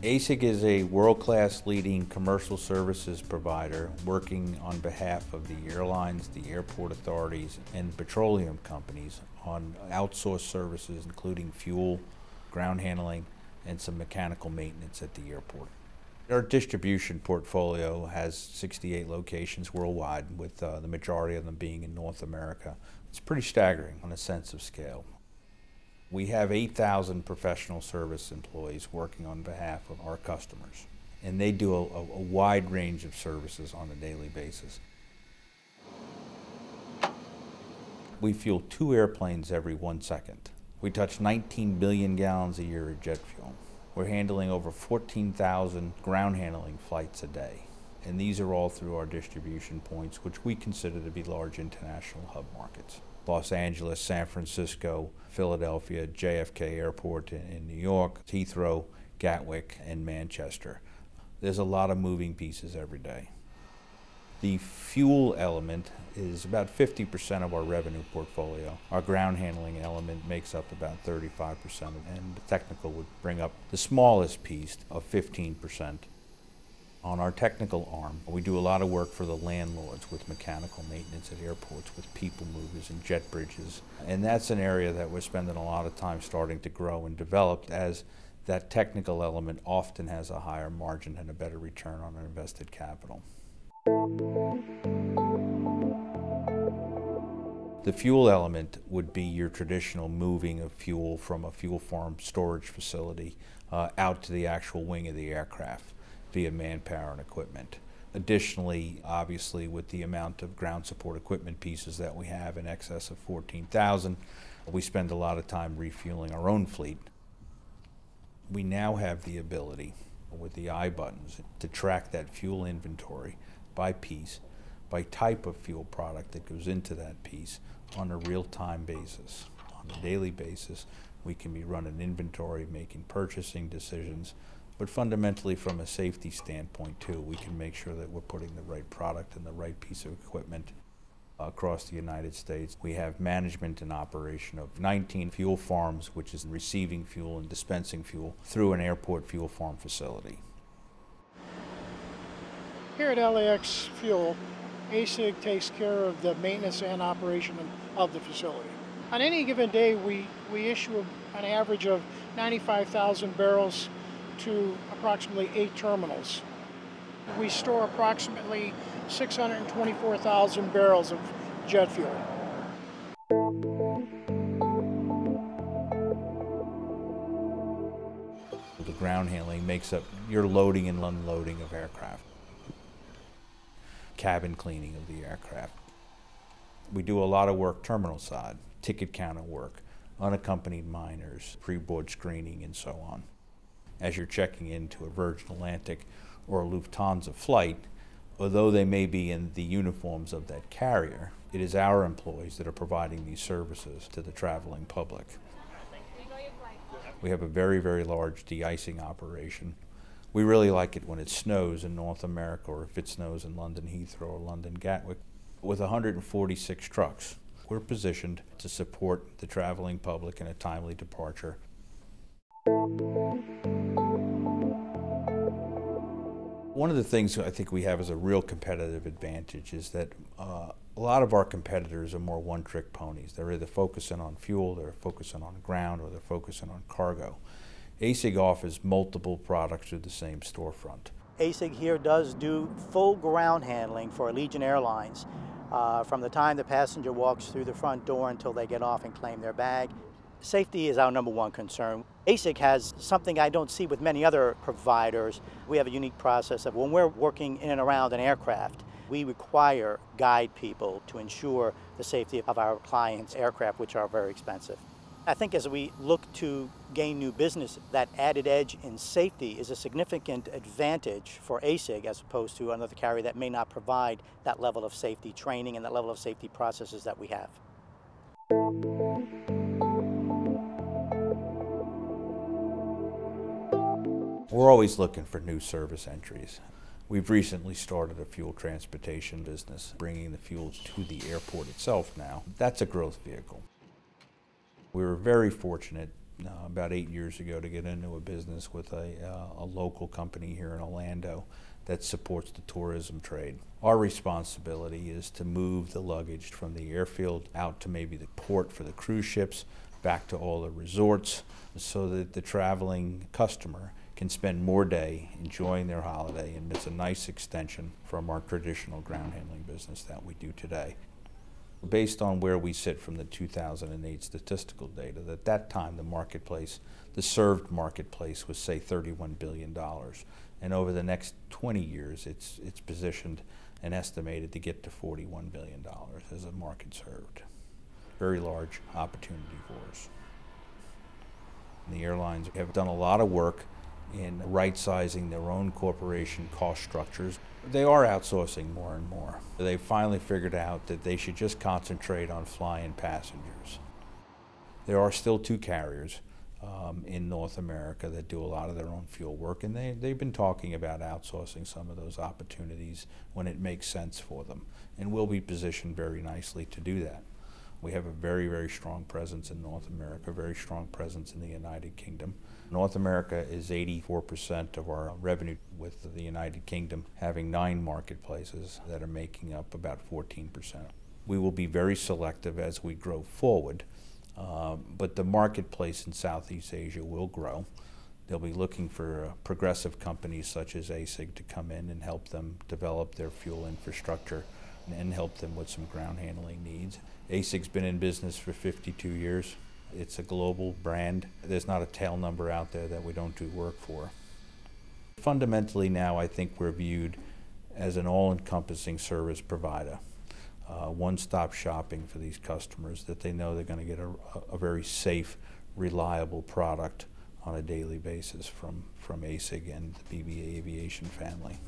ASIG is a world-class leading commercial services provider working on behalf of the airlines, the airport authorities, and petroleum companies on outsourced services including fuel, ground handling, and some mechanical maintenance at the airport. Our distribution portfolio has 68 locations worldwide, with the majority of them being in North America. It's pretty staggering on a sense of scale. We have 8,000 professional service employees working on behalf of our customers, and they do a wide range of services on a daily basis. We fuel 2 airplanes every 1 second. We touch 19 billion gallons a year of jet fuel. We're handling over 14,000 ground handling flights a day, and these are all through our distribution points, which we consider to be large international hub markets. Los Angeles, San Francisco, Philadelphia, JFK Airport in New York, Heathrow, Gatwick, and Manchester. There's a lot of moving pieces every day. The fuel element is about 50% of our revenue portfolio. Our ground handling element makes up about 35%, and the technical would bring up the smallest piece of 15%. On our technical arm, we do a lot of work for the landlords with mechanical maintenance at airports, with people movers and jet bridges. And that's an area that we're spending a lot of time starting to grow and develop, as that technical element often has a higher margin and a better return on invested capital. The fuel element would be your traditional moving of fuel from a fuel farm storage facility out to the actual wing of the aircraft via manpower and equipment. Additionally, obviously, with the amount of ground support equipment pieces that we have in excess of 14,000, we spend a lot of time refueling our own fleet. We now have the ability, with the iButtons, to track that fuel inventory by piece, by type of fuel product that goes into that piece on a real-time basis. On a daily basis, we can be running inventory, making purchasing decisions, but fundamentally from a safety standpoint too, we can make sure that we're putting the right product and the right piece of equipment across the United States. We have management and operation of 19 fuel farms, which is receiving fuel and dispensing fuel through an airport fuel farm facility. Here at LAX Fuel, ASIG takes care of the maintenance and operation of the facility. On any given day, we issue an average of 95,000 barrels to approximately 8 terminals. We store approximately 624,000 barrels of jet fuel. The ground handling makes up your loading and unloading of aircraft, cabin cleaning of the aircraft. We do a lot of work terminal side, ticket counter work, unaccompanied minors, pre-board screening, and so on. As you're checking into a Virgin Atlantic or a Lufthansa flight, although they may be in the uniforms of that carrier, it is our employees that are providing these services to the traveling public. We have a very, very large de-icing operation. We really like it when it snows in North America, or if it snows in London Heathrow or London Gatwick. With 146 trucks, we're positioned to support the traveling public in a timely departure. One of the things I think we have as a real competitive advantage is that a lot of our competitors are more one-trick ponies. They're either focusing on fuel, they're focusing on ground, or they're focusing on cargo. ASIG offers multiple products through the same storefront. ASIG here does do full ground handling for Allegiant Airlines from the time the passenger walks through the front door until they get off and claim their bag. Safety is our #1 concern. ASIG has something I don't see with many other providers. We have a unique process of when we're working in and around an aircraft, we require guide people to ensure the safety of our clients' aircraft, which are very expensive. I think as we look to gain new business, that added edge in safety is a significant advantage for ASIG as opposed to another carrier that may not provide that level of safety training and that level of safety processes that we have. We're always looking for new service entries. We've recently started a fuel transportation business, bringing the fuel to the airport itself now. That's a growth vehicle. We were very fortunate about 8 years ago to get into a business with a local company here in Orlando that supports the tourism trade. Our responsibility is to move the luggage from the airfield out to maybe the port for the cruise ships, back to all the resorts, so that the traveling customer can spend more day enjoying their holiday, and it's a nice extension from our traditional ground handling business that we do today. Based on where we sit from the 2008 statistical data, at that time the marketplace, the served marketplace was say $31 billion. And over the next 20 years it's positioned and estimated to get to $41 billion as a market served. Very large opportunity for us. And the airlines have done a lot of work in right-sizing their own corporation cost structures. They are outsourcing more and more. They finally figured out that they should just concentrate on flying passengers. There are still 2 carriers in North America that do a lot of their own fuel work, and they've been talking about outsourcing some of those opportunities when it makes sense for them, and we'll be positioned very nicely to do that. We have a very, very strong presence in North America, very strong presence in the United Kingdom. North America is 84% of our revenue, with the United Kingdom having 9 marketplaces that are making up about 14%. We will be very selective as we grow forward, but the marketplace in Southeast Asia will grow. They'll be looking for progressive companies such as ASIG to come in and help them develop their fuel infrastructure and help them with some ground handling needs. ASIG's been in business for 52 years. It's a global brand. There's not a tail number out there that we don't do work for. Fundamentally now, I think we're viewed as an all-encompassing service provider. One-stop shopping for these customers, that they know they're going to get a very safe, reliable product on a daily basis from ASIG and the BB Aviation family.